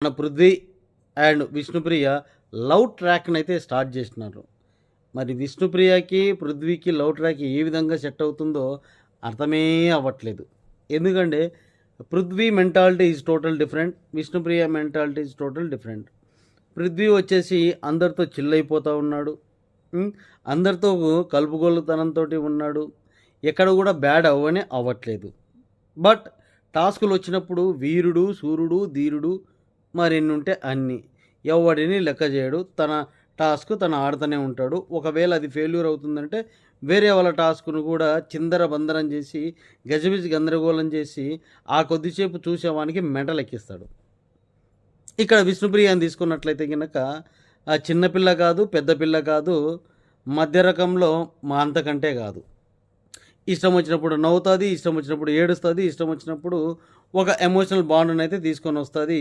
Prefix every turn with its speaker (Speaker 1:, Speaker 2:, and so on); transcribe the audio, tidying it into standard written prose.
Speaker 1: మన Prithvi and Vishnupriya love ట్రాక్‌నైతే start జేసినారు. మరి విష్ణుప్రియకి, పృథ్వీకి లవ్ ట్రాక్ ఏ విధంగా సెట్ అవుతుందో అర్థమే అవ్వట్లేదు. ఎందుకంటే Prithvi mentality is total different. Vishnupriya mentality is total different. Prithvi వచ్చేసి అందరితో చిల్ అయిపోతా ఉన్నాడు. హ్మ్. అందరితో కలుపుగోలుతనంతోటి ఉన్నాడు. ఎక్కడ గూడా బ్యాడ్ అవ్వట్లేదు. బట్ టాస్కులొచ్చినప్పుడు వీరుడు, శూరుడు, ధీరుడు మరెన్నుంటే అన్ని. ఎవ్వడిని లెక్క చేయడు. తన టాస్క్ తను ఆడుతూనే ఉంటాడు. ఒకవేళ అది ఫెయిల్యూర్ అవుతుందంటే వేరే వాళ్ళ టాస్క్‌ను కూడా చిందరబందరం చేసి, గజిబిజి గందరగోళం చేసి, ఆ కొద్దిసేపు చూసేవానికి మెంటలెక్కిస్తాడు. ఇక్కడ విష్ణుప్రియని తీసుకున్నట్లయితే గనక చిన్న పిల్ల కాదు, పెద్ద పిల్ల కాదు, మధ్య రకంలో అంతకంటే కాదు. ఇష్టం వచ్చినప్పుడు నవ్వుతుంది, ఇష్టం వచ్చినప్పుడు ఏడుస్తుంది, ఇష్టం వచ్చినప్పుడు ఒక ఎమోషనల్ బాండ్‌నైతే తీసుకొనొస్తది.